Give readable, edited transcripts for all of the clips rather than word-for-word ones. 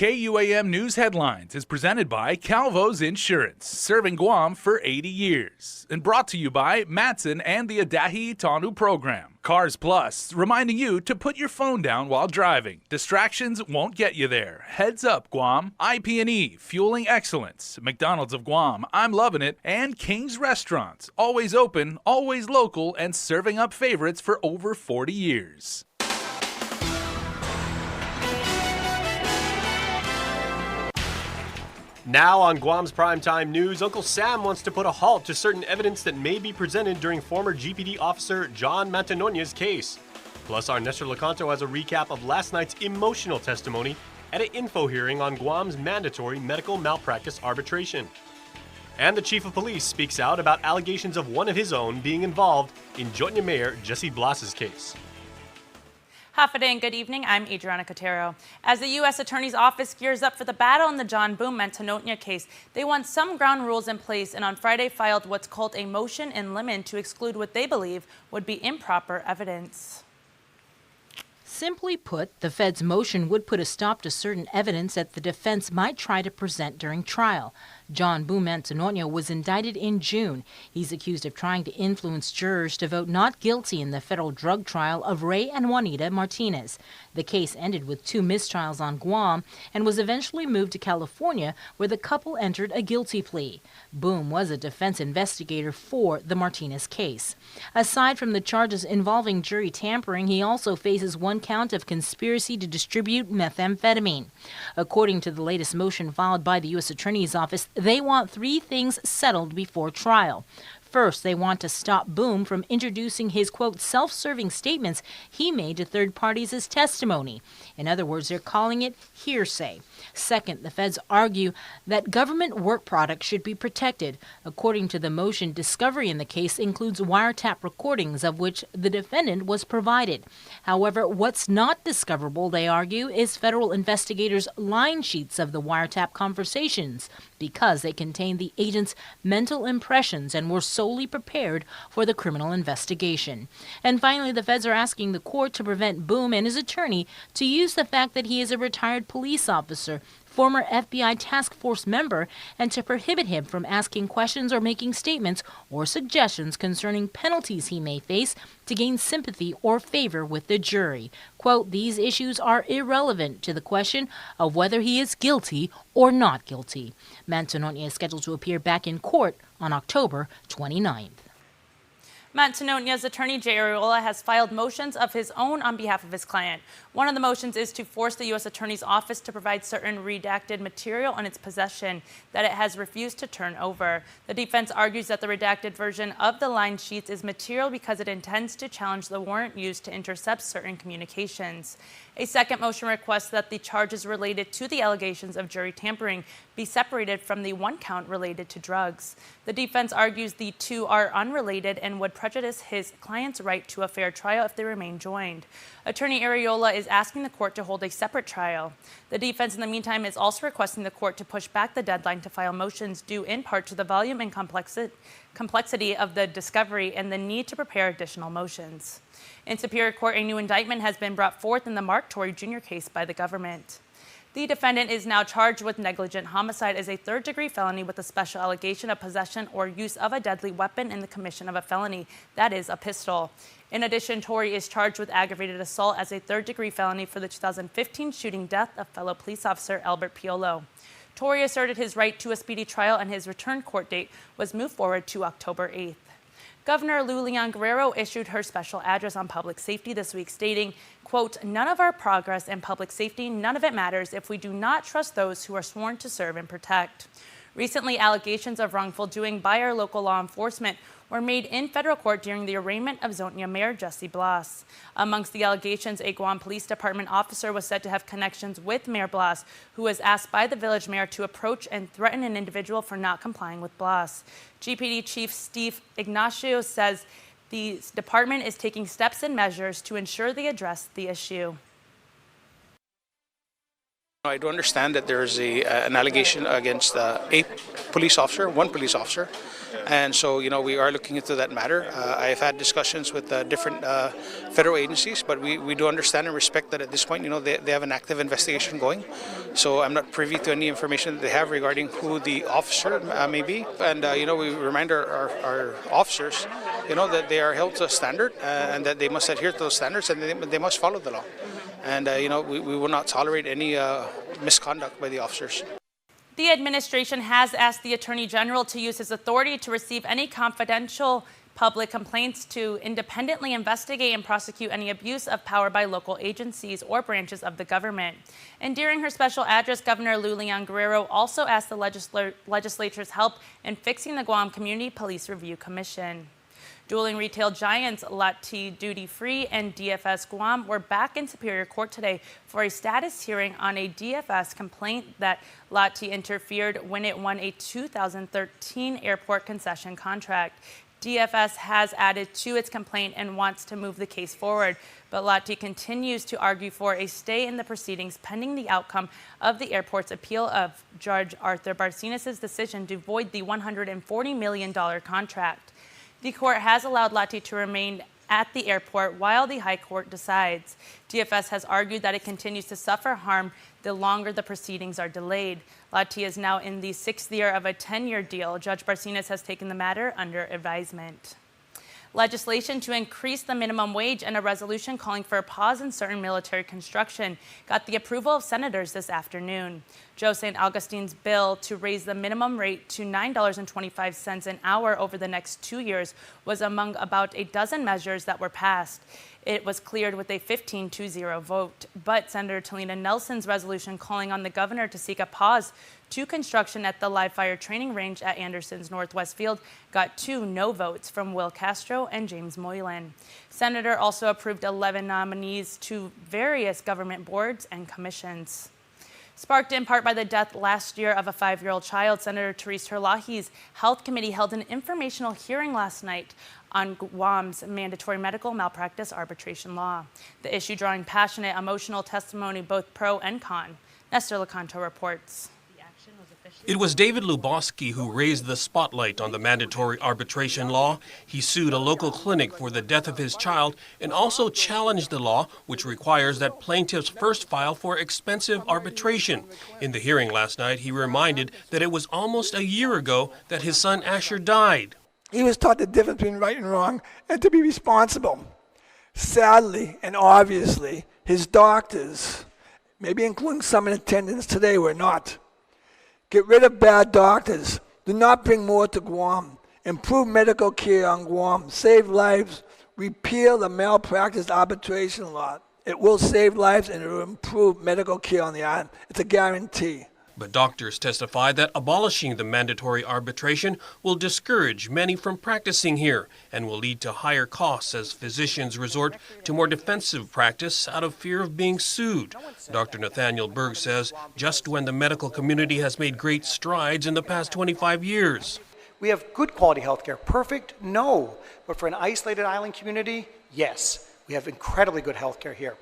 KUAM News Headlines is presented by Calvo's Insurance, serving Guam for 80 years. And brought to you by Matson and the Adahi Tanu program. Cars Plus, reminding you to put your phone down while driving. Distractions won't get you there. Heads up, Guam. IP&E, fueling excellence. McDonald's of Guam, I'm loving it. And King's Restaurants, always open, always local, and serving up favorites for over 40 years. Now on Guam's Primetime News, Uncle Sam wants to put a halt to certain evidence that may be presented during former GPD officer John Mantanonia's case. Plus, our Nestor Lecanto has a recap of last night's emotional testimony at an info hearing on Guam's mandatory medical malpractice arbitration. And the chief of police speaks out about allegations of one of his own being involved in Jotnya Mayor Jesse Blas's case. Half a day and good evening. I'm Adriana Cotero. As the U.S. Attorney's Office gears up for the battle in the John Boom Mantanonia case, they want some ground rules in place and on Friday filed what's called a motion in limine to exclude what they believe would be improper evidence. Simply put, the Fed's motion would put a stop to certain evidence that the defense might try to present during trial. John Boom Mantanonia was indicted in June. He's accused of trying to influence jurors to vote not guilty in the federal drug trial of Ray and Juanita Martinez. The case ended with 2 mistrials on Guam and was eventually moved to California, where the couple entered a guilty plea. Boom was a defense investigator for the Martinez case. Aside from the charges involving jury tampering, he also faces 1 count of conspiracy to distribute methamphetamine. According to the latest motion filed by the U.S. Attorney's Office, they want 3 things settled before trial. First, they want to stop Boom from introducing his, quote, self-serving statements he made to third parties as testimony. In other words, they're calling it hearsay. Second, the feds argue that government work products should be protected. According to the motion, discovery in the case includes wiretap recordings of which the defendant was provided. However, what's not discoverable, they argue, is federal investigators' line sheets of the wiretap conversations because they contain the agent's mental impressions and were solely prepared for the criminal investigation. And finally, the feds are asking the court to prevent Boom and his attorney to use the fact that he is a retired police officer, former FBI task force member, and to prohibit him from asking questions or making statements or suggestions concerning penalties he may face to gain sympathy or favor with the jury. Quote, these issues are irrelevant to the question of whether he is guilty or not guilty. Mantanonia is scheduled to appear back in court on October 29th. Mantanonia's attorney, Jay Arreola, has filed motions of his own on behalf of his client. One of the motions is to force the U.S. Attorney's Office to provide certain redacted material in its possession that it has refused to turn over. The defense argues that the redacted version of the line sheets is material because it intends to challenge the warrant used to intercept certain communications. A second motion requests that the charges related to the allegations of jury tampering be separated from the 1 count related to drugs. The defense argues the 2 are unrelated and would prejudice his client's right to a fair trial if they remain joined. Attorney Arreola is asking the court to hold a separate trial. The defense, in the meantime, is also requesting the court to push back the deadline to file motions due in part to the volume and complexity of the discovery and the need to prepare additional motions. In Superior Court, a new indictment has been brought forth in the Mark Torrey Jr. case by the government. The defendant is now charged with negligent homicide as a 3rd-degree felony with a special allegation of possession or use of a deadly weapon in the commission of a felony, that is, a pistol. In addition, Torrey is charged with aggravated assault as a 3rd-degree felony for the 2015 shooting death of fellow police officer Albert Piolo. Torrey asserted his right to a speedy trial and his return court date was moved forward to October 8th. Governor Lou Leon Guerrero issued her special address on public safety this week, stating, quote, none of our progress in public safety, none of it matters if we do not trust those who are sworn to serve and protect. Recently, allegations of wrongful doing by our local law enforcement were made in federal court during the arraignment of Jotnya Mayor Jesse Blas. Amongst the allegations, a Guam Police Department officer was said to have connections with Mayor Blas, who was asked by the village mayor to approach and threaten an individual for not complying with Blas. GPD Chief Steve Ignacio says the department is taking steps and measures to ensure they address the issue. I do understand that there is an allegation against one police officer, and so we are looking into that matter. I have had discussions with different federal agencies, but we do understand and respect that at this point, they have an active investigation going. So I'm not privy to any information that they have regarding who the officer may be, and we remind our officers, that they are held to a standard and that they must adhere to those standards and they must follow the law. And we will not tolerate any misconduct by the officers. The administration has asked the Attorney General to use his authority to receive any confidential public complaints to independently investigate and prosecute any abuse of power by local agencies or branches of the government. And during her special address, Governor Lulian Guerrero also asked the legislature's help in fixing the Guam Community Police Review Commission. Dueling retail giants Lati Duty Free and DFS Guam were back in Superior Court today for a status hearing on a DFS complaint that Lati interfered when it won a 2013 airport concession contract. DFS has added to its complaint and wants to move the case forward, but Lati continues to argue for a stay in the proceedings pending the outcome of the airport's appeal of Judge Arthur Barcenas' decision to void the $140 million contract. The court has allowed Lati to remain at the airport while the High Court decides. DFS has argued that it continues to suffer harm the longer the proceedings are delayed. Lati is now in the 6th year of a 10-year deal. Judge Barcenas has taken the matter under advisement. Legislation to increase the minimum wage and a resolution calling for a pause in certain military construction got the approval of senators this afternoon. Joe St. Augustine's bill to raise the minimum rate to $9.25 an hour over the next 2 years was among about a dozen measures that were passed. It was cleared with a 15-0 vote, but Senator Talina Nelson's resolution calling on the governor to seek a pause to construction at the live fire training range at Anderson's Northwest Field got 2 no votes from Will Castro and James Moylan. Senator also approved 11 nominees to various government boards and commissions. Sparked in part by the death last year of a 5-year-old child, Senator Therese Herlahi's Health Committee held an informational hearing last night on Guam's mandatory medical malpractice arbitration law. The issue drawing passionate, emotional testimony both pro and con. Nestor Lecanto reports. It was David Luboski who raised the spotlight on the mandatory arbitration law. He sued a local clinic for the death of his child and also challenged the law, which requires that plaintiffs first file for expensive arbitration. In the hearing last night, he reminded that it was almost a year ago that his son Asher died. He was taught the difference between right and wrong and to be responsible. Sadly and obviously, his doctors, maybe including some in attendance today, were not. Get rid of bad doctors. Do not bring more to Guam. Improve medical care on Guam. Save lives. Repeal the malpractice arbitration law. It will save lives and it will improve medical care on the island. It's a guarantee. But doctors testified that abolishing the mandatory arbitration will discourage many from practicing here and will lead to higher costs as physicians resort to more defensive practice out of fear of being sued. Dr. Nathaniel Berg says just when the medical community has made great strides in the past 25 years. We have good quality health care. Perfect? No. But for an isolated island community, yes. We have incredibly good health care here.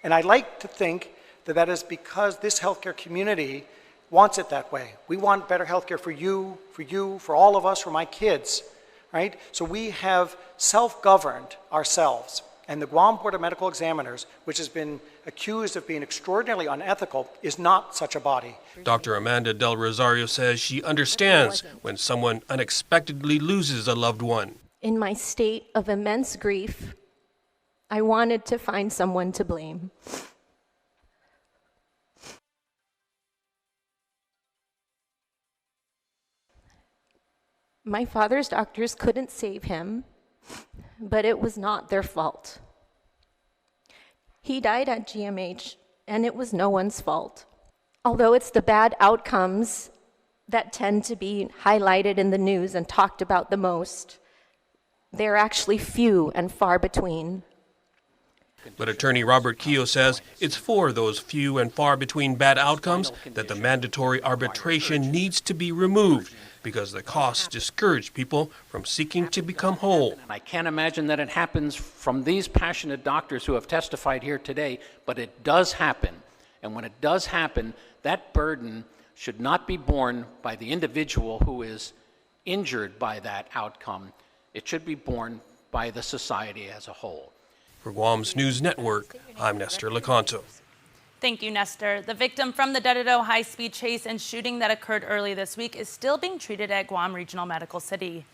And I like to think that that is because this healthcare community wants it that way. We want better healthcare for you, for all of us, for my kids, right? So we have self-governed ourselves. And the Guam Board of Medical Examiners, which has been accused of being extraordinarily unethical, is not such a body. Dr. Amanda Del Rosario says she understands when someone unexpectedly loses a loved one. In my state of immense grief, I wanted to find someone to blame. My father's doctors couldn't save him, but it was not their fault. He died at GMH, and it was no one's fault. Although it's the bad outcomes that tend to be highlighted in the news and talked about the most, they're actually few and far between. But attorney Robert Keogh says it's for those few and far between bad outcomes that the mandatory arbitration needs to be removed because the costs discourage people from seeking to become whole. I can't imagine that it happens from these passionate doctors who have testified here today, but it does happen. And when it does happen, that burden should not be borne by the individual who is injured by that outcome. It should be borne by the society as a whole. For Guam's News Network, I'm Nestor Lecanto. Thank you, Nestor. The victim from the Dededo high-speed chase and shooting that occurred early this week is still being treated at Guam Regional Medical City.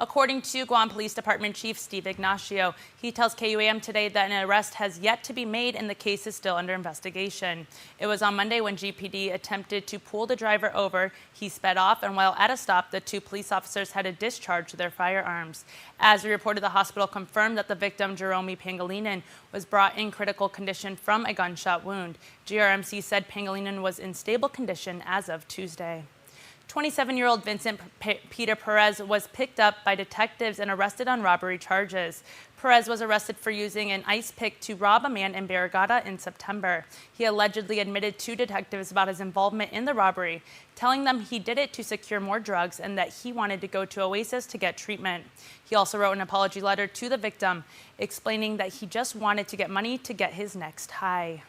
According to Guam Police Department Chief Steve Ignacio, he tells KUAM today that an arrest has yet to be made and the case is still under investigation. It was on Monday when GPD attempted to pull the driver over. He sped off, and while at a stop, the two police officers had to discharge their firearms. As we reported, the hospital confirmed that the victim, Jerome Pangilinan, was brought in critical condition from a gunshot wound. GRMC said Pangilinan was in stable condition as of Tuesday. 27-year-old Vincent Peter Perez was picked up by detectives and arrested on robbery charges. Perez was arrested for using an ice pick to rob a man in Barrigada in September. He allegedly admitted to detectives about his involvement in the robbery, telling them he did it to secure more drugs and that he wanted to go to Oasis to get treatment. He also wrote an apology letter to the victim, explaining that he just wanted to get money to get his next high.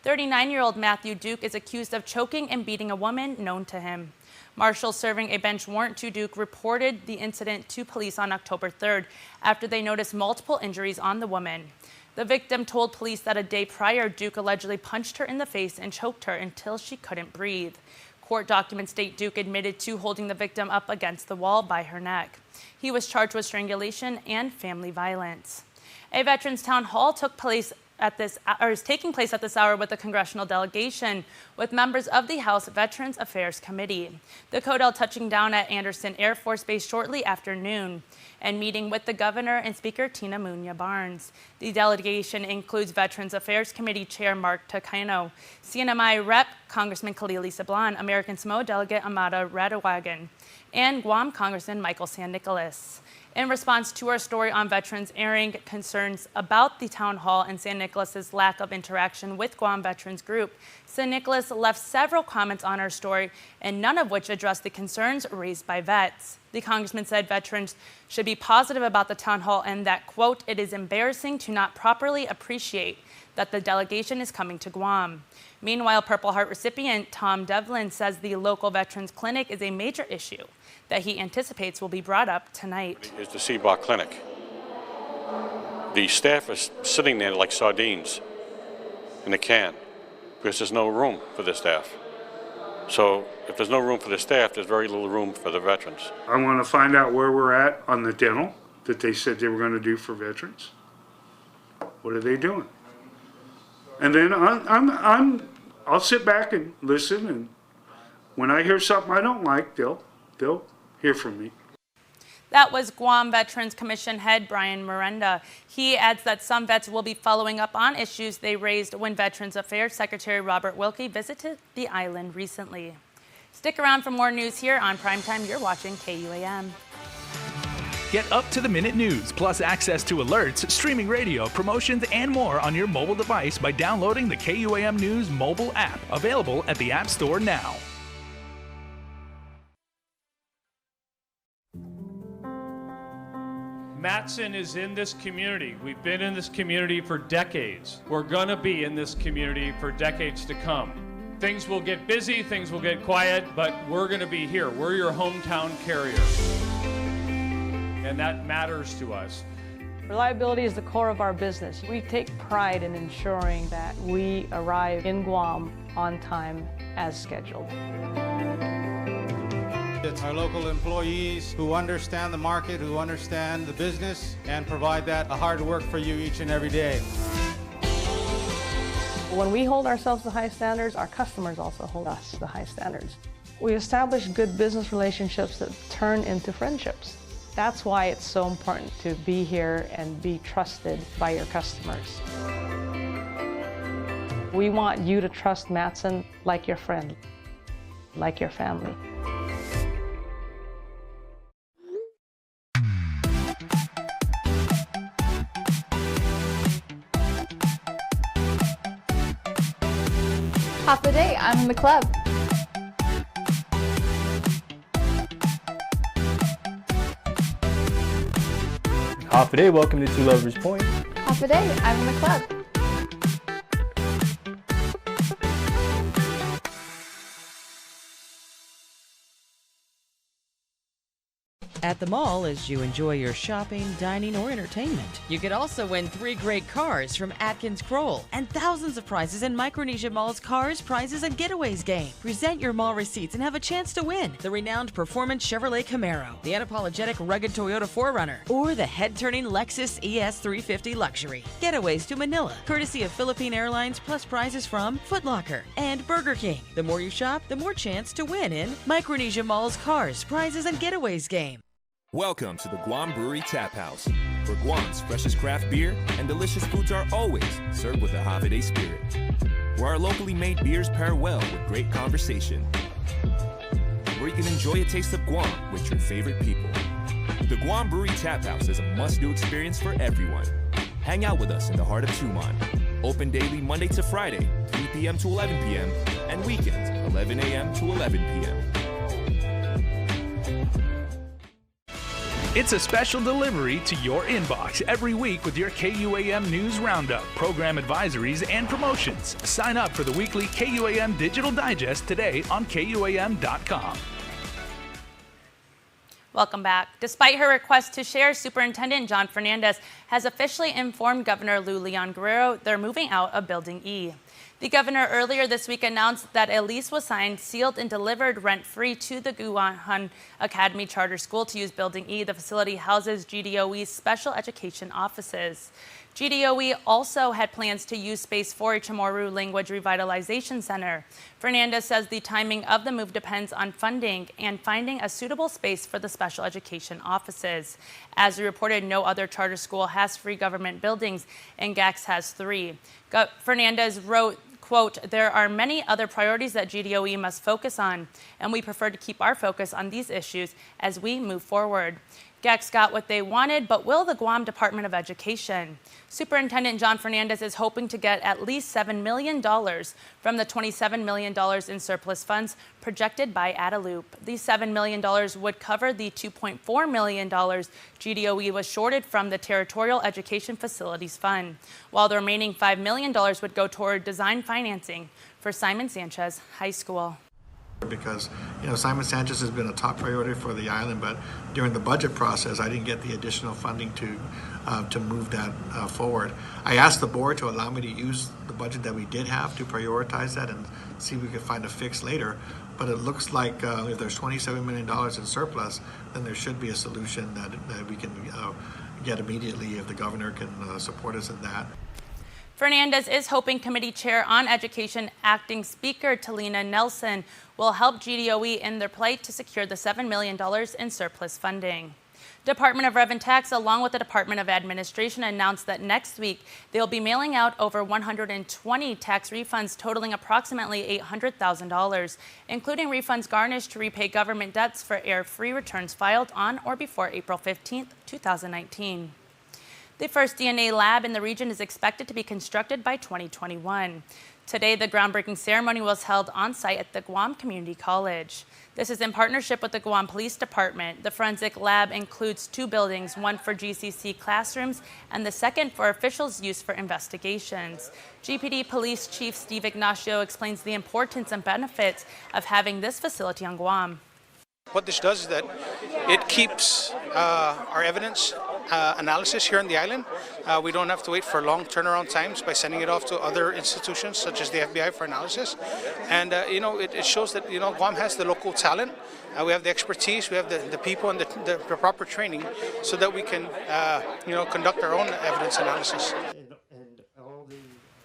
39-year-old Matthew Duke is accused of choking and beating a woman known to him. Marshals serving a bench warrant to Duke reported the incident to police on October 3rd after they noticed multiple injuries on the woman. The victim told police that a day prior, Duke allegedly punched her in the face and choked her until she couldn't breathe. Court documents state Duke admitted to holding the victim up against the wall by her neck. He was charged with strangulation and family violence. A Veterans Town Hall is taking place at this hour with a congressional delegation with members of the House Veterans Affairs Committee. The CODEL touching down at Anderson Air Force Base shortly after noon and meeting with the governor and Speaker Tina Muñoz Barnes. The delegation includes Veterans Affairs Committee Chair Mark Takano, CNMI Rep. Congressman Khalil Sablan, American Samoa Delegate Amada Radawagan, and Guam Congressman Michael San Nicolas. In response to our story on veterans airing concerns about the town hall and San Nicolas's lack of interaction with Guam Veterans Group, San Nicolas left several comments on our story, and none of which addressed the concerns raised by vets. The congressman said veterans should be positive about the town hall and that, quote, it is embarrassing to not properly appreciate that the delegation is coming to Guam. Meanwhile, Purple Heart recipient Tom Devlin says the local veterans clinic is a major issue that he anticipates will be brought up tonight. Is the CBOC clinic. The staff is sitting there like sardines in a can because there's no room for the staff. So if there's no room for the staff, there's very little room for the veterans. I want to find out where we're at on the dental that they said they were going to do for veterans. What are they doing? And then I'll sit back and listen, and when I hear something I don't like, they'll hear from me. That was Guam Veterans Commission head Brian Miranda. He adds that some vets will be following up on issues they raised when Veterans Affairs Secretary Robert Wilkie visited the island recently. Stick around for more news here on Primetime. You're watching KUAM. Get up-to-the-minute news, plus access to alerts, streaming radio, promotions, and more on your mobile device by downloading the KUAM News mobile app, available at the App Store now. Matson is in this community. We've been in this community for decades. We're gonna be in this community for decades to come. Things will get busy, things will get quiet, but we're gonna be here. We're your hometown carrier. And that matters to us. Reliability is the core of our business. We take pride in ensuring that we arrive in Guam on time as scheduled. It's our local employees who understand the market, who understand the business, and provide that hard work for you each and every day. When we hold ourselves to high standards, our customers also hold us to high standards. We establish good business relationships that turn into friendships. That's why it's so important to be here and be trusted by your customers. We want you to trust Matson like your friend, like your family. Half the day, I'm in the club. Half a day, welcome to Two Lovers Point. Half a day, I'm in the club. at the mall as you enjoy your shopping, dining, or entertainment. You could also win 3 great cars from Atkins Kroll and thousands of prizes in Micronesia Mall's Cars, Prizes, and Getaways game. Present your mall receipts and have a chance to win the renowned performance Chevrolet Camaro, the unapologetic rugged Toyota 4Runner, or the head-turning Lexus ES 350 Luxury. Getaways to Manila, courtesy of Philippine Airlines, plus prizes from Foot Locker and Burger King. The more you shop, the more chance to win in Micronesia Mall's Cars, Prizes, and Getaways game. Welcome to the Guam Brewery Tap House, where Guam's freshest craft beer and delicious foods are always served with a holiday spirit. Where our locally made beers pair well with great conversation. Where you can enjoy a taste of Guam with your favorite people. The Guam Brewery Tap House is a must-do experience for everyone. Hang out with us in the heart of Tumon. Open daily Monday to Friday, 3 p.m. to 11 p.m., and weekends, 11 a.m. to 11 p.m. It's a special delivery to your inbox every week with your KUAM News Roundup, program advisories, and promotions. Sign up for the weekly KUAM Digital Digest today on KUAM.com. Welcome back. Despite her request to share, Superintendent John Fernandez has officially informed Governor Lou Leon Guerrero they're moving out of Building E. The governor earlier this week announced that a lease was signed, sealed, and delivered rent-free to the KUAM Academy Charter School to use Building E. The facility houses GDOE's special education offices. GDOE also had plans to use space for a Chamorro Language Revitalization Center. Fernandez says the timing of the move depends on funding and finding a suitable space for the special education offices. As reported, no other charter school has free government buildings, and GAX has 3. Fernandez wrote, quote, "There are many other priorities that GDOE must focus on, and we prefer to keep our focus on these issues as we move forward." GAX got what they wanted, but will the Guam Department of Education? Superintendent John Fernandez is hoping to get at least $7 million from the $27 million in surplus funds projected by Adelup. These $7 million would cover the $2.4 million GDOE was shorted from the Territorial Education Facilities Fund, while the remaining $5 million would go toward design financing for Simon Sanchez High School. Because, Simon Sanchez has been a top priority for the island, but during the budget process, I didn't get the additional funding to move that forward. I asked the board to allow me to use the budget that we did have to prioritize that and see if we could find a fix later. But it looks like if there's $27 million in surplus, then there should be a solution that we can get immediately if the governor can support us in that. Fernandez is hoping Committee Chair on Education Acting Speaker Talina Nelson will help GDOE in their plight to secure the $7 million in surplus funding. Department of Rev and Tax, along with the Department of Administration, announced that next week they'll be mailing out over 120 tax refunds totaling approximately $800,000, including refunds garnished to repay government debts for error-free returns filed on or before April 15, 2019. The first DNA lab in the region is expected to be constructed by 2021. Today, the groundbreaking ceremony was held on site at the Guam Community College. This is in partnership with the Guam Police Department. The forensic lab includes 2 buildings, one for GCC classrooms and the second for officials' use for investigations. GPD Police Chief Steve Ignacio explains the importance and benefits of having this facility on Guam. What this does is that it keeps our evidence analysis here on the island. We don't have to wait for long turnaround times by sending it off to other institutions such as the FBI for analysis. And it shows that Guam has the local talent. We have the expertise, we have the people and the proper training so that we can conduct our own evidence analysis.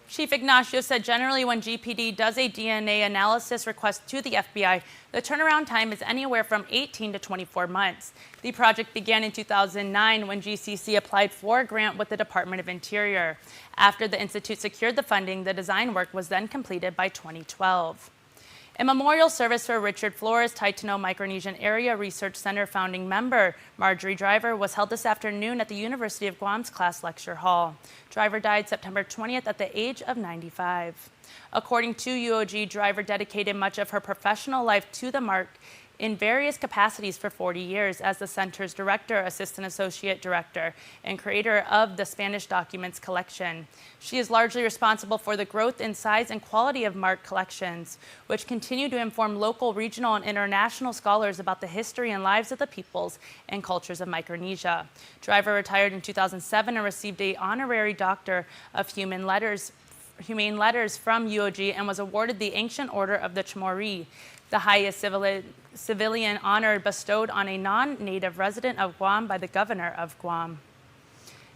Chief Ignacio said generally when GPD does a DNA analysis request to the FBI, the turnaround time is anywhere from 18 to 24 months. The project began in 2009 when GCC applied for a grant with the Department of Interior. After the Institute secured the funding, the design work was then completed by 2012. A memorial service for Richard Flores, Taitano Micronesian Area Research Center founding member Marjorie Driver, was held this afternoon at the University of Guam's Class Lecture Hall. Driver died September 20th at the age of 95. According to UOG, Driver dedicated much of her professional life to the in various capacities for 40 years as the center's director, assistant associate director, and creator of the Spanish documents collection. She is largely responsible for the growth in size and quality of MARC collections, which continue to inform local, regional, and international scholars about the history and lives of the peoples and cultures of Micronesia. Driver retired in 2007 and received an honorary Doctor of Humane Letters from UOG and was awarded the Ancient Order of the Chamorri, the highest civilian honor bestowed on a non-native resident of Guam by the governor of Guam.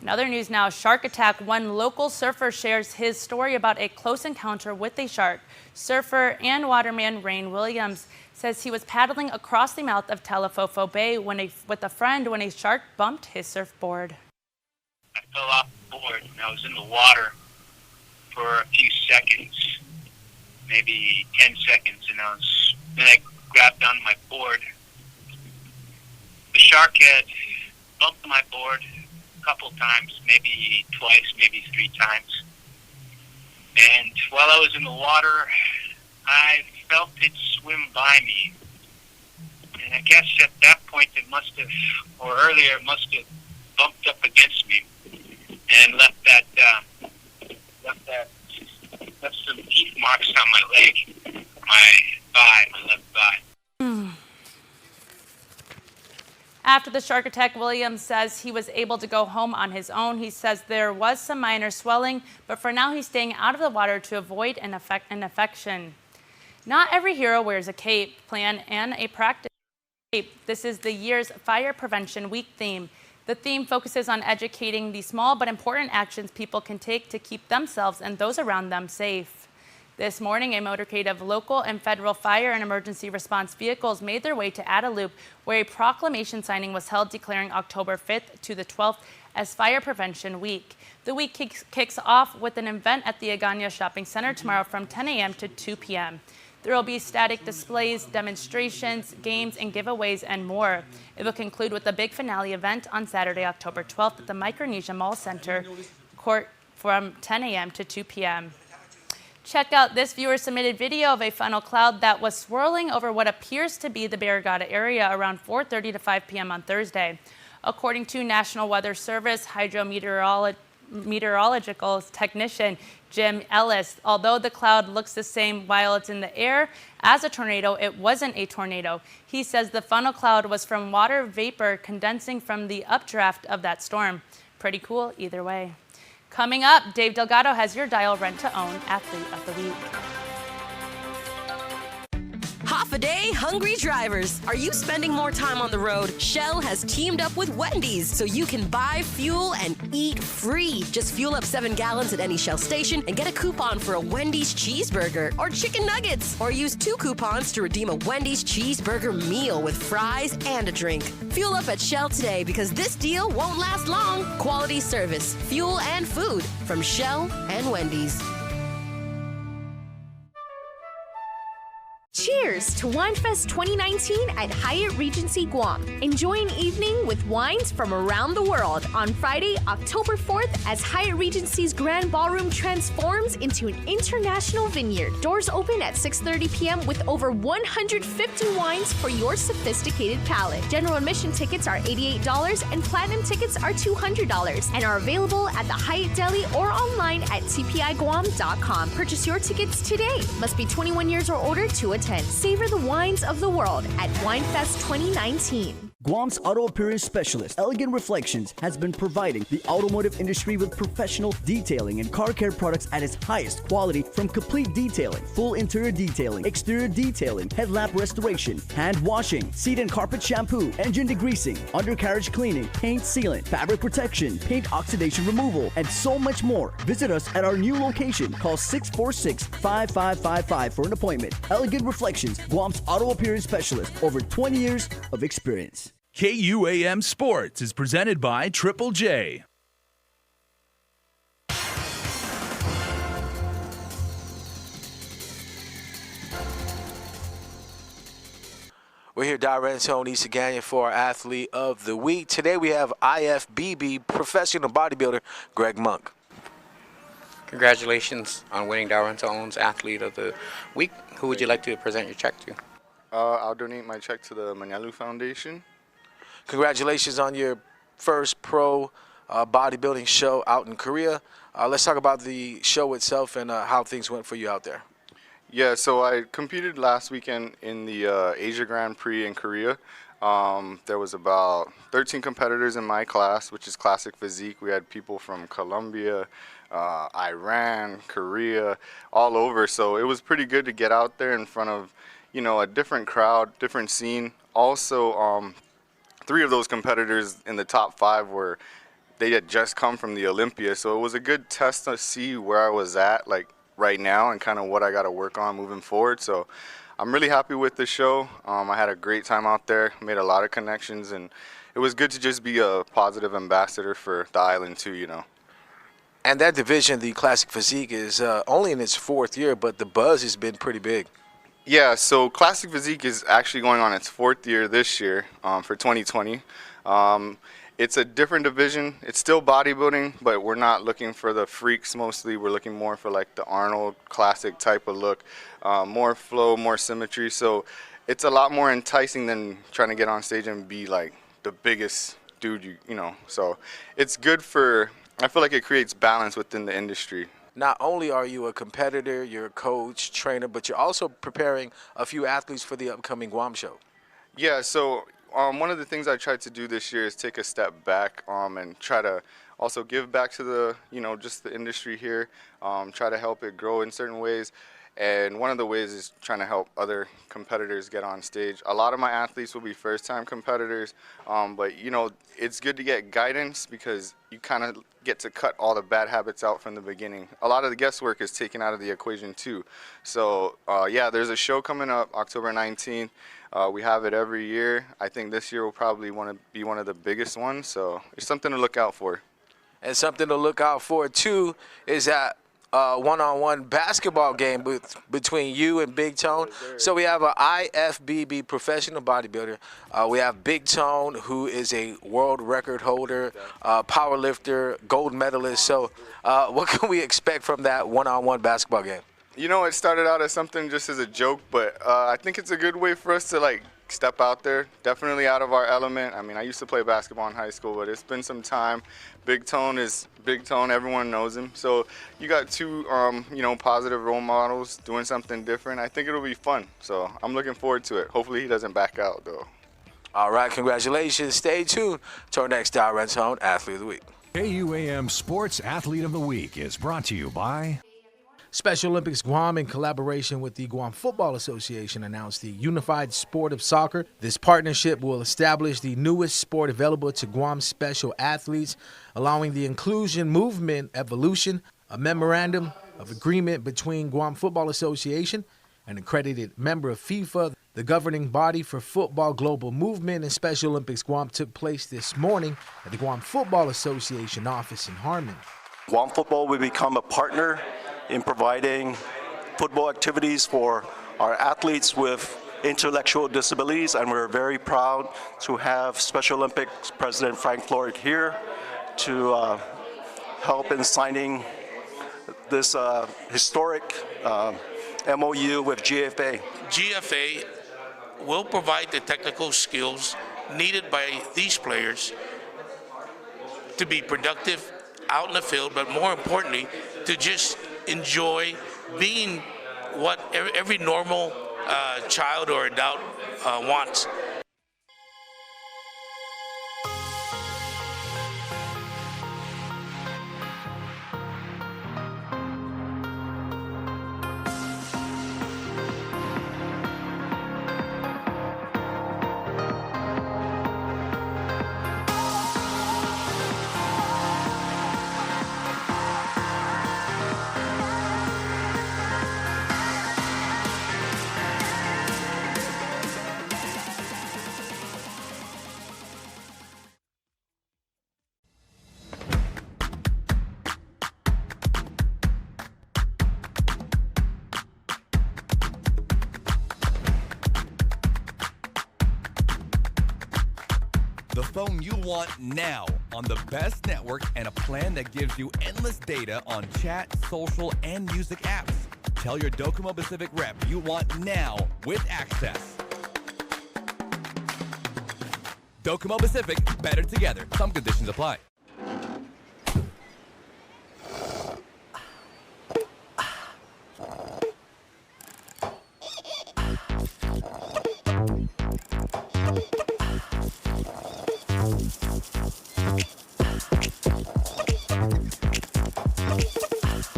In other news now, shark attack. One local surfer shares his story about a close encounter with a shark. Surfer and waterman Rain Williams says he was paddling across the mouth of Telefofo Bay with a friend when a shark bumped his surfboard. I fell off the board and I was in the water for a few seconds, maybe 10 seconds, and then I grabbed on my board. The shark had bumped my board a couple times, maybe twice, maybe 3 times. And while I was in the water, I felt it swim by me. And I guess at that point it must have, or earlier it must have bumped up against me and left some teeth marks on my leg, my left thigh. After the shark attack, Williams says he was able to go home on his own. He says there was some minor swelling, but for now he's staying out of the water to avoid an infection. Not every hero wears a cape, plan, and a practice cape. This is the year's Fire Prevention Week theme. The theme focuses on educating the small but important actions people can take to keep themselves and those around them safe. This morning, a motorcade of local and federal fire and emergency response vehicles made their way to Adelup, where a proclamation signing was held declaring October 5th to the 12th as Fire Prevention Week. The week kicks off with an event at the Agana Shopping Center tomorrow from 10 a.m. to 2 p.m. There will be static displays, demonstrations, games, and giveaways, and more. It will conclude with a big finale event on Saturday, October 12th at the Micronesia Mall Center Court from 10 a.m. to 2 p.m. Check out this viewer-submitted video of a funnel cloud that was swirling over what appears to be the Barrigada area around 4:30 to 5 p.m. on Thursday. According to National Weather Service hydrometeorological technician Jim Ellis, although the cloud looks the same while it's in the air as a tornado, it wasn't a tornado. He says the funnel cloud was from water vapor condensing from the updraft of that storm. Pretty cool either way. Coming up, Dave Delgado has your Dial Rent-to-Own Athlete of the Week. Half a day, hungry drivers. Are you spending more time on the road? Shell has teamed up with Wendy's so you can buy fuel and eat free. Just fuel up 7 gallons at any Shell station and get a coupon for a Wendy's cheeseburger or chicken nuggets. Or use 2 coupons to redeem a Wendy's cheeseburger meal with fries and a drink. Fuel up at Shell today because this deal won't last long. Quality service, fuel, and food from Shell and Wendy's. Cheers to WineFest 2019 at Hyatt Regency Guam. Enjoy an evening with wines from around the world on Friday, October 4th as Hyatt Regency's Grand Ballroom transforms into an international vineyard. Doors open at 6:30 p.m. with over 150 wines for your sophisticated palate. General admission tickets are $88 and platinum tickets are $200 and are available at the Hyatt Deli or online at tpiguam.com. Purchase your tickets today. Must be 21 years or older to attend. Savor the wines of the world at WineFest 2019. Guam's auto appearance specialist, Elegant Reflections, has been providing the automotive industry with professional detailing and car care products at its highest quality, from complete detailing, full interior detailing, exterior detailing, headlamp restoration, hand washing, seat and carpet shampoo, engine degreasing, undercarriage cleaning, paint sealant, fabric protection, paint oxidation removal, and so much more. Visit us at our new location. Call 646-5555 for an appointment. Elegant Reflections, Guam's auto appearance specialist, over 20 years of experience. KUAM Sports is presented by Triple J. We're here direct on East Agana for our Athlete of the Week. Today we have IFBB professional bodybuilder Greg Monk. Congratulations on winning Darwin's Athlete of the Week. Who would you like to present your check to? I'll donate my check to the Manyalu Foundation. Congratulations on your first pro bodybuilding show out in Korea. Let's talk about the show itself and how things went for you out there. Yeah, so I competed last weekend in the Asia Grand Prix in Korea. There was about 13 competitors in my class, which is classic physique. We had people from Colombia, Iran, Korea, all over. So it was pretty good to get out there in front of, you know, a different crowd, different scene. Also, 3 of those competitors in the top 5 they had just come from the Olympia. So it was a good test to see where I was at, like, right now and kind of what I got to work on moving forward. So I'm really happy with the show. I had a great time out there, made a lot of connections, and it was good to just be a positive ambassador for the island too, you know. And that division, the Classic Physique, is only in its 4th year, but the buzz has been pretty big. Yeah, so Classic Physique is actually going on its 4th year this year for 2020. It's a different division. It's still bodybuilding, but we're not looking for the freaks mostly. We're looking more for like the Arnold classic type of look, more flow, more symmetry. So it's a lot more enticing than trying to get on stage and be like the biggest dude, you know. So it's good for, I feel like it creates balance within the industry. Not only are you a competitor, you're a coach, trainer, but you're also preparing a few athletes for the upcoming Guam show. Yeah, so one of the things I tried to do this year is take a step back and try to also give back to the, you know, just the industry here, try to help it grow in certain ways. And one of the ways is trying to help other competitors get on stage. A lot of my athletes will be first-time competitors, but, you know, it's good to get guidance because you kind of get to cut all the bad habits out from the beginning. A lot of the guesswork is taken out of the equation, too. So, yeah, there's a show coming up October 19th. We have it every year. I think this year will probably want to be one of the biggest ones, so it's something to look out for. And something to look out for, too, is that one-on-one basketball game between you and Big Tone. So we have an IFBB professional bodybuilder. We have Big Tone, who is a world record holder, power lifter, gold medalist. So what can we expect from that one-on-one basketball game? You know, it started out as something just as a joke, but I think it's a good way for us to, like, step out there, definitely out of our element. I mean, I used to play basketball in high school, but it's been some time. Big Tone is Big Tone, everyone knows him. So you got 2, you know, positive role models doing something different. I think it'll be fun, so I'm looking forward to it. Hopefully he doesn't back out, though. All right, congratulations. Stay tuned to our next Direct Zone Athlete of the Week. KUAM Sports Athlete of the Week is brought to you by Special Olympics Guam, in collaboration with the Guam Football Association, announced the unified sport of soccer. This partnership will establish the newest sport available to Guam special athletes, allowing the inclusion movement evolution, a memorandum of agreement between Guam Football Association, an accredited member of FIFA. The governing body for football global movement and Special Olympics Guam took place this morning at the Guam Football Association office in Harmon. Guam Football will become a partner in providing football activities for our athletes with intellectual disabilities, and we're very proud to have Special Olympics President Frank Floyd here to help in signing this historic MOU with GFA. GFA will provide the technical skills needed by these players to be productive out in the field, but more importantly, to just enjoy being what every normal child or adult wants. The phone you want now on the best network and a plan that gives you endless data on chat, social, and music apps. Tell your Docomo Pacific rep you want now with access. Docomo Pacific, better together. Some conditions apply.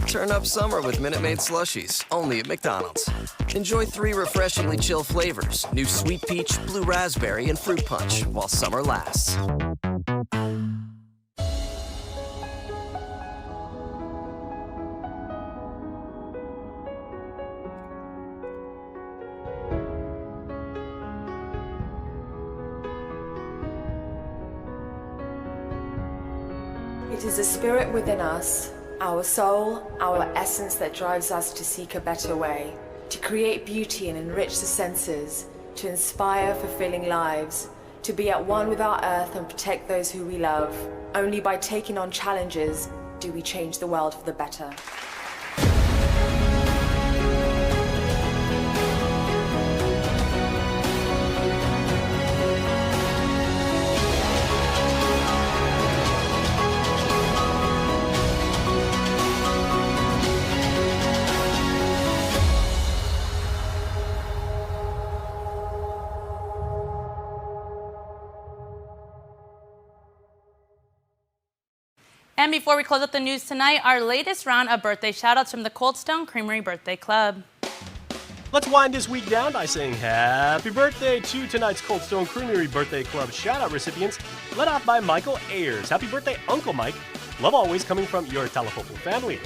Turn up summer with Minute Maid slushies, only at McDonald's. Enjoy 3 refreshingly chill flavors, new sweet peach, blue raspberry, and fruit punch, while summer lasts. It is the spirit within us, our soul, our essence that drives us to seek a better way, to create beauty and enrich the senses, to inspire fulfilling lives, to be at one with our earth and protect those who we love. Only by taking on challenges do we change the world for the better. And before we close up the news tonight, our latest round of birthday shout-outs from the Cold Stone Creamery Birthday Club. Let's wind this week down by saying happy birthday to tonight's Cold Stone Creamery Birthday Club shout-out recipients, led off by Michael Ayers. Happy birthday, Uncle Mike. Love always coming from your Telefocal family.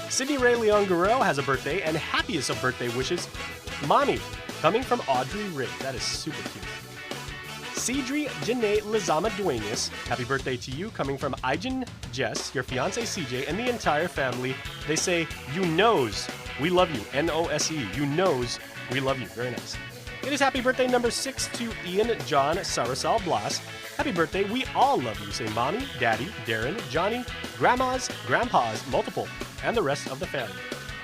Sydney Ray Leon Guerrero has a birthday, and happiest of birthday wishes, Mommy, coming from Audrey Ray. That is super cute. Cedri Janae Lizama Duenas, happy birthday to you, coming from Ijan Jess, your fiance CJ, and the entire family. They say, you knows we love you, N-O-S-E, you knows we love you. Very nice. It is happy birthday number 6 to Ian John Sarasal Blas. Happy birthday, we all love you. Say Mommy, Daddy, Darren, Johnny, Grandmas, Grandpas, multiple, and the rest of the family.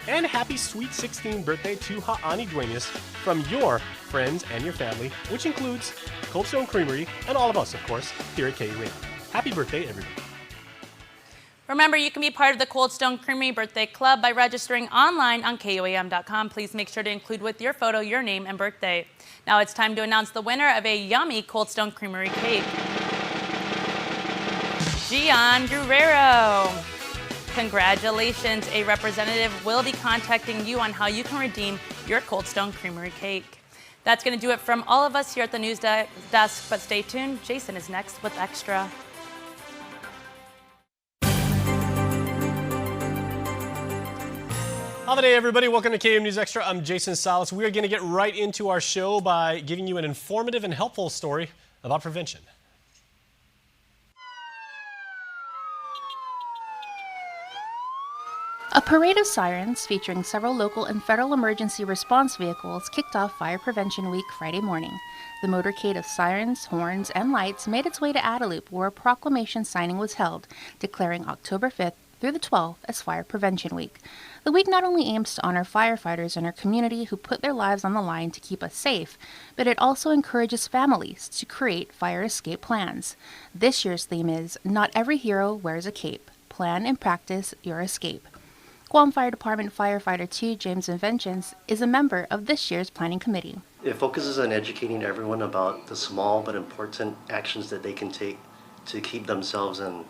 And happy sweet 16 birthday to Ha'ani Duenas from your friends and your family, which includes Cold Stone Creamery and all of us, of course, here at KUAM. Happy birthday, everybody. Remember, you can be part of the Cold Stone Creamery Birthday Club by registering online on KUAM.com. Please make sure to include with your photo your name and birthday. Now it's time to announce the winner of a yummy Cold Stone Creamery cake. Gian Guerrero. Congratulations, a representative will be contacting you on how you can redeem your Cold Stone Creamery cake. That's going to do it from all of us here at the news desk, but stay tuned. Jason is next with Extra. Holiday, everybody. Welcome to KUAM News Extra. I'm Jason Salas. We are going to get right into our show by giving you an informative and helpful story about prevention. A parade of sirens featuring several local and federal emergency response vehicles kicked off Fire Prevention Week Friday morning. The motorcade of sirens, horns, and lights made its way to Adelup, where a proclamation signing was held, declaring October 5th through the 12th as Fire Prevention Week. The week not only aims to honor firefighters in our community who put their lives on the line to keep us safe, but it also encourages families to create fire escape plans. This year's theme is Not Every Hero Wears a Cape. Plan and practice your escape. KUAM Fire Department Firefighter 2 James Inventions is a member of this year's planning committee. It focuses on educating everyone about the small but important actions that they can take to keep themselves and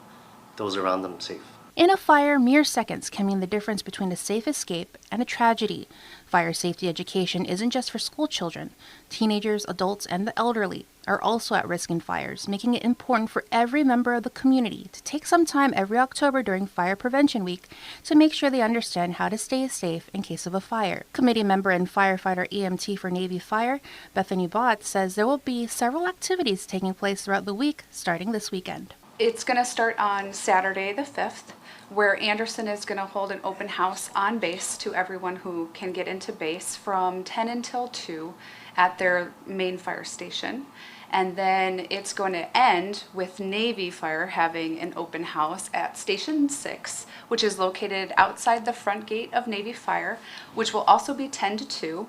those around them safe. In a fire, mere seconds can mean the difference between a safe escape and a tragedy. Fire safety education isn't just for school children. Teenagers, adults, and the elderly are also at risk in fires, making it important for every member of the community to take some time every October during Fire Prevention Week to make sure they understand how to stay safe in case of a fire. Committee member and firefighter EMT for Navy Fire, Bethany Bott, says there will be several activities taking place throughout the week, starting this weekend. It's going to start on Saturday the 5th, where Anderson is going to hold an open house on base to everyone who can get into base from 10 until 2 at their main fire station. And then it's going to end with Navy Fire having an open house at Station 6, which is located outside the front gate of Navy Fire, which will also be 10 to 2.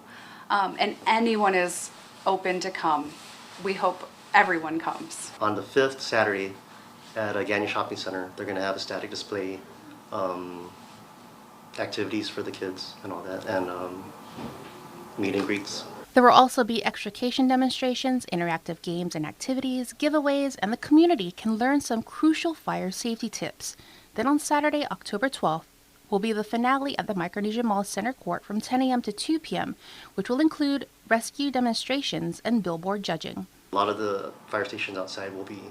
And anyone is open to come. We hope everyone comes. On the 5th, Saturday, at Gagnon Shopping Center, they're going to have a static display, activities for the kids and all that, and meet and greets. There will also be extrication demonstrations, interactive games and activities, giveaways, and the community can learn some crucial fire safety tips. Then on Saturday, October 12th, will be the finale at the Micronesia Mall Center Court from 10 a.m. to 2 p.m., which will include rescue demonstrations and billboard judging. A lot of the fire stations outside will be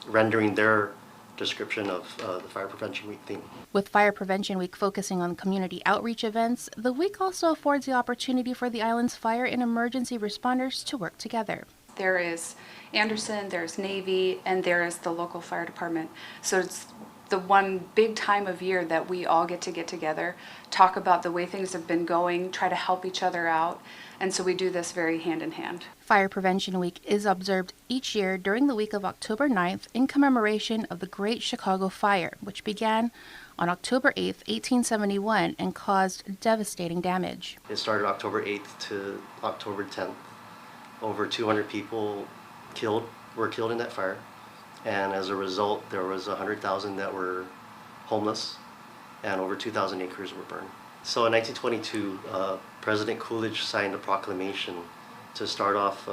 rendering their description of the Fire Prevention Week theme. With Fire Prevention Week focusing on community outreach events, the week also affords the opportunity for the island's fire and emergency responders to work together. There is Anderson, there's Navy, and there is the local fire department. So it's the one big time of year that we all get together, talk about the way things have been going, try to help each other out, and so we do this very hand in hand. Fire Prevention Week is observed each year during the week of October 9th in commemoration of the Great Chicago Fire, which began on October 8th, 1871 and caused devastating damage. It started October 8th to October 10th. Over 200 people were killed in that fire. And as a result, there was 100,000 that were homeless, and over 2,000 acres were burned. So in 1922, President Coolidge signed a proclamation to start off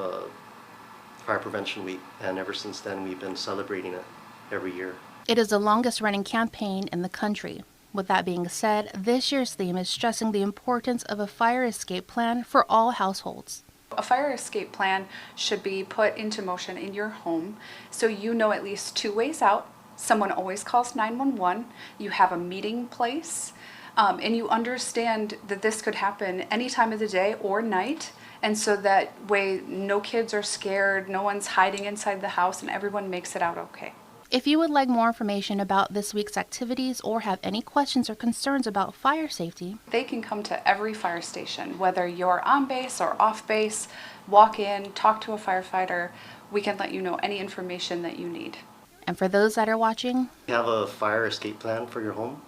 Fire Prevention Week, and ever since then we've been celebrating it every year. It is the longest running campaign in the country. With that being said, this year's theme is stressing the importance of a fire escape plan for all households. A fire escape plan should be put into motion in your home so you know at least 2 ways out. Someone always calls 911. You have a meeting place, and you understand that this could happen any time of the day or night. And so that way no kids are scared, no one's hiding inside the house, and everyone makes it out okay. If you would like more information about this week's activities or have any questions or concerns about fire safety, they can come to every fire station, whether you're on base or off base, walk in, talk to a firefighter. We can let you know any information that you need. And for those that are watching, You have a fire escape plan for your home.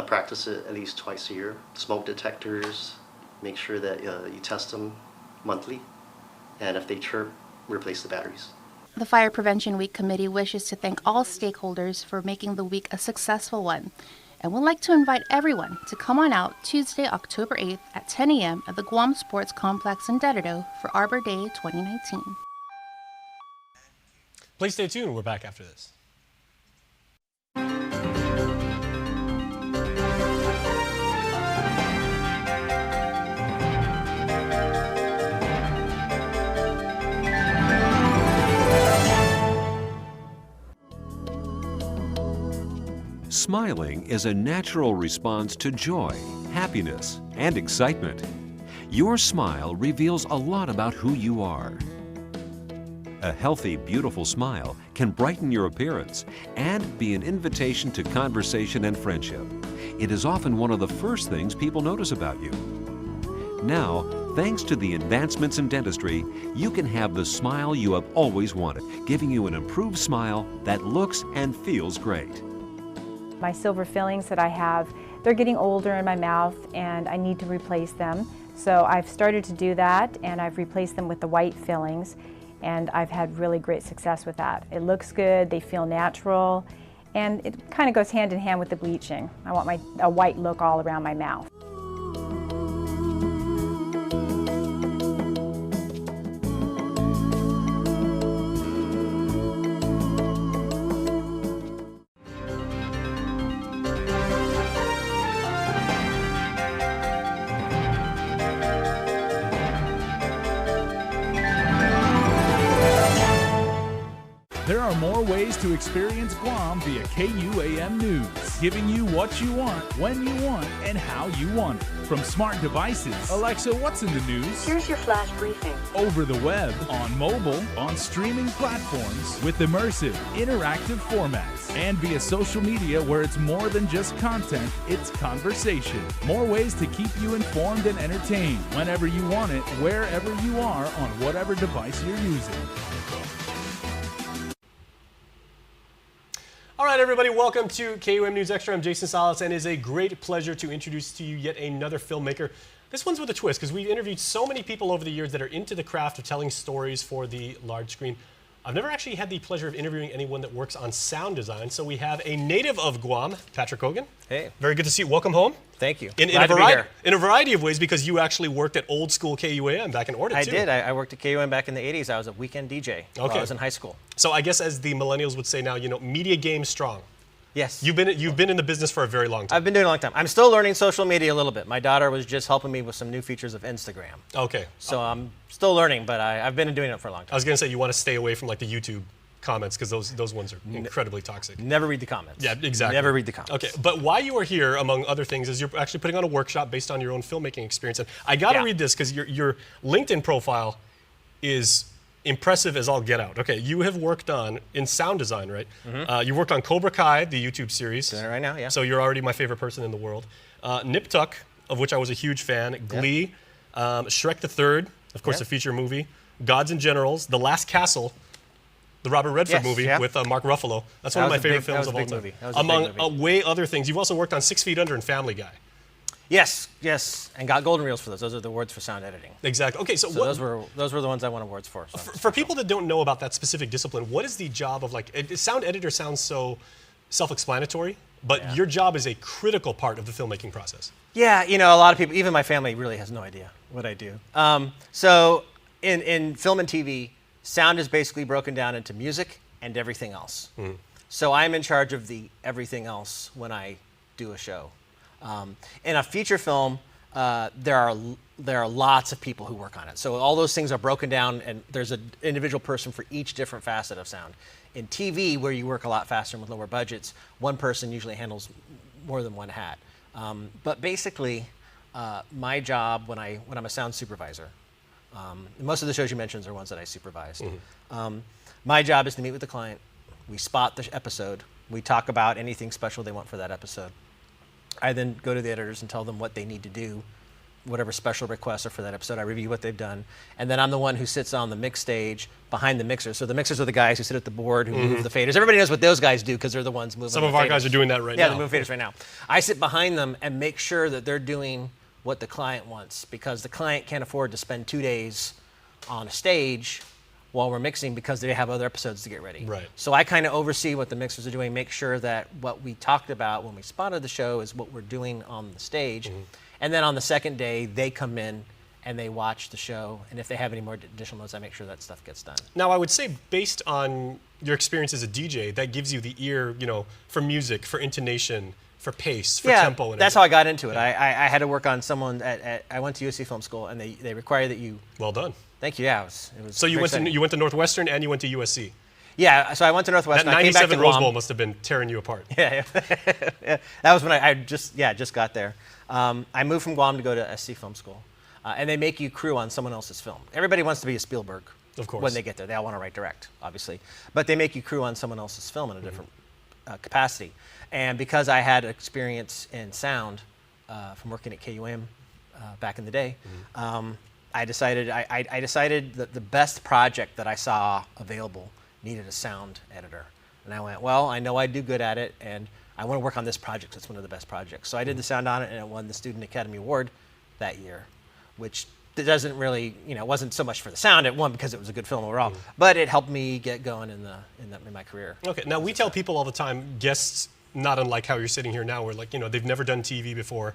Practice it at least twice a year. Smoke detectors, make sure that you test them monthly, and if they chirp, replace the batteries. the Fire Prevention Week Committee wishes to thank all stakeholders for making the week a successful one, and would like to invite everyone to come on out Tuesday, October 8th at 10 a.m. at the Guam Sports Complex in Dededo for Arbor Day 2019. Please stay tuned. We're back after this. Smiling is a natural response to joy, happiness, and excitement. Your smile reveals a lot about who you are. A healthy, beautiful smile can brighten your appearance and be an invitation to conversation and friendship. It is often one of the first things people notice about you. Now, thanks to the advancements in dentistry, you can have the smile you have always wanted, giving you an improved smile that looks and feels great. My silver fillings that I have, they're getting older in my mouth and I need to replace them. So I've started to do that, and I've replaced them with the white fillings, and I've had really great success with that. It looks good, they feel natural, and it kind of goes hand in hand with the bleaching. I want a white look all around my mouth. There are more ways to experience Guam via KUAM News, giving you what you want, when you want, and how you want it. From smart devices, Alexa, what's in the news? Here's your flash briefing. Over the web, on mobile, on streaming platforms, with immersive, interactive formats, and via social media where it's more than just content, it's conversation. More ways to keep you informed and entertained whenever you want it, wherever you are, on whatever device you're using. All right, everybody, welcome to KUAM News Extra. I'm Jason Salas, and it is a great pleasure to introduce to you yet another filmmaker. This one's with a twist, because we've interviewed so many people over the years that are into the craft of telling stories for the large screen. I've never actually had the pleasure of interviewing anyone that works on sound design, so we have a native of Guam, Patrick Hogan. Hey. Very good to see you. Welcome home. Thank you. In a variety of ways, because you actually worked at old school KUAM back in Orta, I too. did. I worked at KUAM back in the 80s. I was a weekend DJ while I was in high school. So I guess as the millennials would say now, you know, media game strong. Yes. You've been in the business for a very long time. I've been doing it a long time. I'm still learning social media a little bit. My daughter was just helping me with some new features of Instagram. Okay. So I'm still learning, but I've been doing it for a long time. I was going to say you want to stay away from like the YouTube comments because those ones are incredibly toxic. Never read the comments. Yeah, exactly. Never read the comments. Okay, but why you are here, among other things, is you're actually putting on a workshop based on your own filmmaking experience. And I got to read this because your LinkedIn profile is impressive as all get out. Okay, you have worked in sound design, right? Mm-hmm. You worked on Cobra Kai, the YouTube series. Doing it right now, yeah. So you're already my favorite person in the world. Nip Tuck, of which I was a huge fan. Glee, Shrek the Third, of course, a feature movie. Gods and Generals, The Last Castle, the Robert Redford movie with Mark Ruffalo. That's one of my favorite films of all time. Among way other things, you've also worked on 6 Feet Under and Family Guy. Yes, yes, and got golden reels for those. Those are the awards for sound editing. Exactly. Okay, so those were the ones I won awards for. So. For people that don't know about that specific discipline, what is the job of sound editor sounds so self-explanatory, but your job is a critical part of the filmmaking process. Yeah, you know, a lot of people, even my family, really has no idea what I do. So in film and TV, sound is basically broken down into music and everything else. So I'm in charge of the everything else when I do a show. In a feature film, there are lots of people who work on it. So all those things are broken down, and there's an individual person for each different facet of sound. In TV, where you work a lot faster and with lower budgets, one person usually handles more than one hat. But basically, my job when I'm a sound supervisor, most of the shows you mentioned are ones that I supervised. My job is to meet with the client. We spot the episode. We talk about anything special they want for that episode. I then go to the editors and tell them what they need to do, whatever special requests are for that episode. I review what they've done. And then I'm the one who sits on the mix stage behind the mixers. So the mixers are the guys who sit at the board, who move the faders. Everybody knows what those guys do because they're the ones moving the faders. Some of our guys are doing that right now. Yeah, they're moving faders right now. I sit behind them and make sure that they're doing what the client wants, because the client can't afford to spend 2 days on a stage while we're mixing because they have other episodes to get ready. Right. So I kind of oversee what the mixers are doing, make sure that what we talked about when we spotted the show is what we're doing on the stage. And then on the second day, they come in and they watch the show. And if they have any more additional notes, I make sure that stuff gets done. Now, I would say based on your experience as a DJ, that gives you the ear, you know, for music, for intonation, for pace, for tempo. And that's how I got into it. I had to work on someone I went to USC Film School, and they require that you. Well done. Thank you. Yeah, it was so you went to Northwestern and you went to USC. Yeah, so I went to Northwestern. That I came back to Rose Guam. Bowl must have been tearing you apart. Yeah, that was when I just got there. I moved from Guam to go to SC Film School, and they make you crew on someone else's film. Everybody wants to be a Spielberg. Of course. When they get there, they all want to write direct, obviously, but they make you crew on someone else's film in a different capacity. And because I had experience in sound from working at KUAM back in the day, I decided that the best project that I saw available needed a sound editor. And I went, well, I know I'd do good at it, and I want to work on this project. It's one of the best projects. So I did the sound on it, and it won the Student Academy Award that year, which doesn't really, you know, it wasn't so much for the sound. It won because it was a good film overall, but it helped me get going in my career. Okay, now we tell people all the time, guests, not unlike how you're sitting here now, where like, you know, they've never done TV before.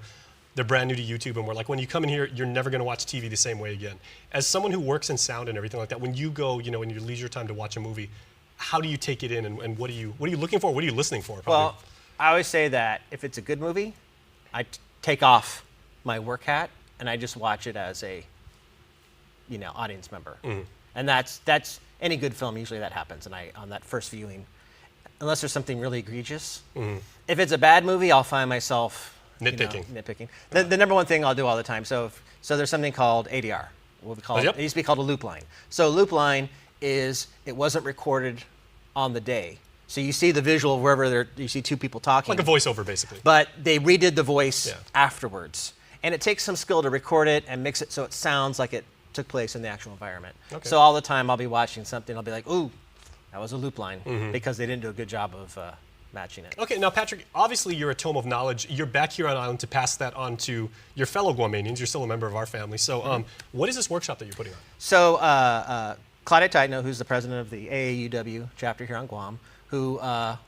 They're brand new to YouTube, and we're like, when you come in here, you're never going to watch TV the same way again. As someone who works in sound and everything like that, when you go, you know, in your leisure time to watch a movie, how do you take it in, and what are you looking for? What are you listening for? Probably? Well, I always say that if it's a good movie, I take off my work hat and I just watch it as a, you know, audience member. And that's any good film. Usually that happens, and on that first viewing, unless there's something really egregious. If it's a bad movie, I'll find myself. Nitpicking. Nitpicking. The number one thing I'll do all the time. So there's something called ADR. What we call it used to be called a loop line. So a loop line is it wasn't recorded on the day. So you see the visual of wherever you see two people talking. Like a voiceover, basically. But they redid the voice afterwards. And it takes some skill to record it and mix it so it sounds like it took place in the actual environment. So all the time I'll be watching something, I'll be like, ooh, that was a loop line, because they didn't do a good job of matching it. Okay, now Patrick, obviously you're a tome of knowledge. You're back here on island to pass that on to your fellow Guamanians. You're still a member of our family. So what is this workshop that you're putting on? So Claudia Tidno, who's the president of the AAUW chapter here on Guam, who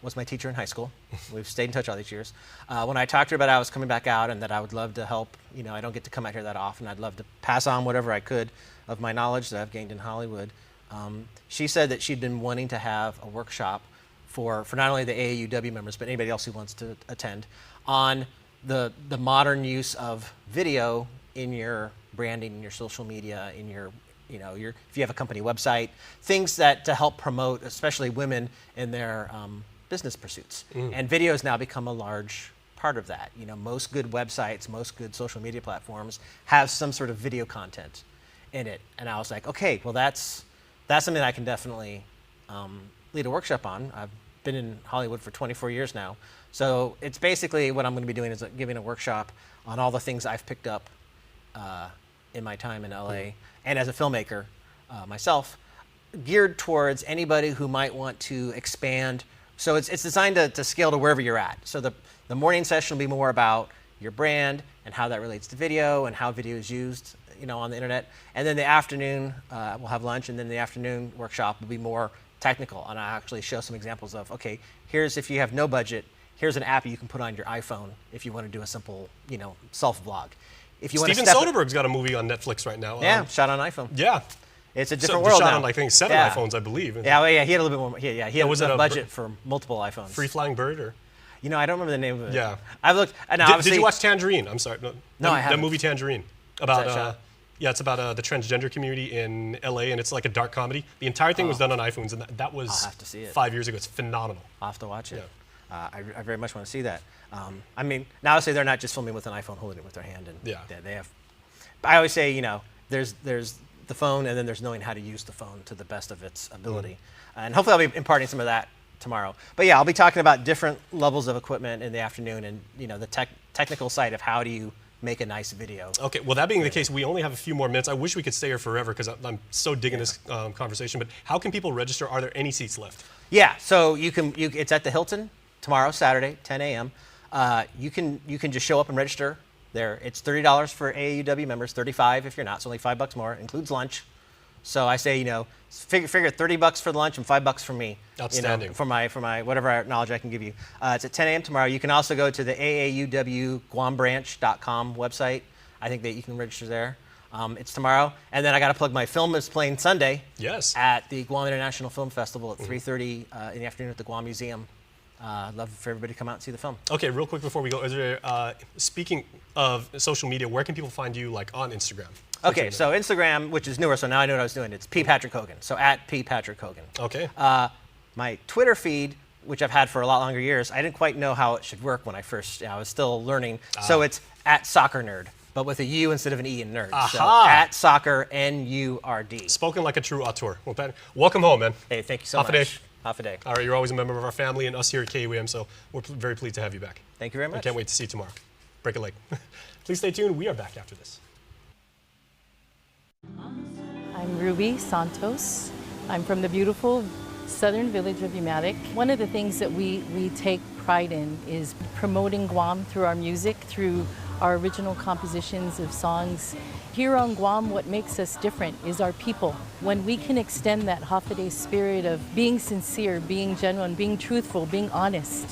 was my teacher in high school. We've stayed in touch all these years. When I talked to her about I was coming back out and that I would love to help, I don't get to come out here that often. I'd love to pass on whatever I could of my knowledge that I've gained in Hollywood. She said that she'd been wanting to have a workshop for not only the AAUW members, but anybody else who wants to attend, on the modern use of video in your branding, in your social media, in your, if you have a company website, things that to help promote, especially women in their business pursuits. And video has now become a large part of that. Most good websites, most good social media platforms have some sort of video content in it. And I was like, okay, well that's something I can definitely lead a workshop on. I've been in Hollywood for 24 years now. So it's basically what I'm going to be doing is giving a workshop on all the things I've picked up in my time in LA and as a filmmaker myself, geared towards anybody who might want to expand. So it's designed to scale to wherever you're at. So the morning session will be more about your brand and how that relates to video and how video is used on the internet. And then the afternoon, we'll have lunch, and then the afternoon workshop will be more technical, and I'll actually show some examples of, okay, here's if you have no budget, here's an app you can put on your iPhone if you want to do a simple, self-vlog. If you Steven Soderbergh's got a movie on Netflix right now. Yeah, shot on iPhone. Yeah. It's a different world shot now. on, I think, 7 iPhones, I believe. Yeah, well, yeah, he had a little bit more. He had a budget for multiple iPhones. Free Flying Bird, or? I don't remember the name of it. Yeah. I've looked, and Did you watch Tangerine? I'm sorry. No, I haven't. The movie Tangerine. About it's about the transgender community in LA, and it's like a dark comedy. The entire thing was done on iPhones, and that was I'll have to see it. 5 years ago. It's phenomenal. I'll have to watch it. Yeah. I very much want to see that. Now I say they're not just filming with an iPhone, holding it with their hand, and they have. I always say, there's the phone, and then there's knowing how to use the phone to the best of its ability, and hopefully I'll be imparting some of that tomorrow. But yeah, I'll be talking about different levels of equipment in the afternoon, and the technical side of how do you make a nice video. Okay, well, that being the case, we only have a few more minutes. I wish we could stay here forever because I'm so digging this conversation. But how can people register? Are there any seats left? Yeah, so it's at the Hilton tomorrow, Saturday, 10 a.m. You can just show up and register there. It's $30 for AAUW members, $35 if you're not. It's only $5 more. It includes lunch. So I say, figure $30 for the lunch and $5 for me. Outstanding. For my whatever knowledge I can give you. It's at 10 a.m. tomorrow. You can also go to the AAUWGuamBranch.com website. I think that you can register there. It's tomorrow. And then I got to plug my film is playing Sunday. Yes. At the Guam International Film Festival at 3:30 in the afternoon at the Guam Museum. I'd love for everybody to come out and see the film. Okay, real quick before we go, is there, speaking of social media, where can people find you, like on Instagram? Okay, so Instagram, which is newer, so now I know what I was doing. It's P. Patrick Hogan, so at P. Patrick Hogan. Okay. My Twitter feed, which I've had for a lot longer years, I didn't quite know how it should work when I first, I was still learning. So it's at Soccer Nerd, but with a U instead of an E in nerd. Aha. So at Soccer, N-U-R-D. Spoken like a true auteur. Well, Pat, welcome home, man. Hey, thank you so much. Half a day. All right, you're always a member of our family and us here at KUAM, so we're very pleased to have you back. Thank you very much. I can't wait to see you tomorrow. Break a leg. Please stay tuned. We are back after this. I'm Ruby Santos. I'm from the beautiful southern village of Umatic. One of the things that we take pride in is promoting Guam through our music, through our original compositions of songs. Here on Guam, what makes us different is our people. When we can extend that Hafaday spirit of being sincere, being genuine, being truthful, being honest,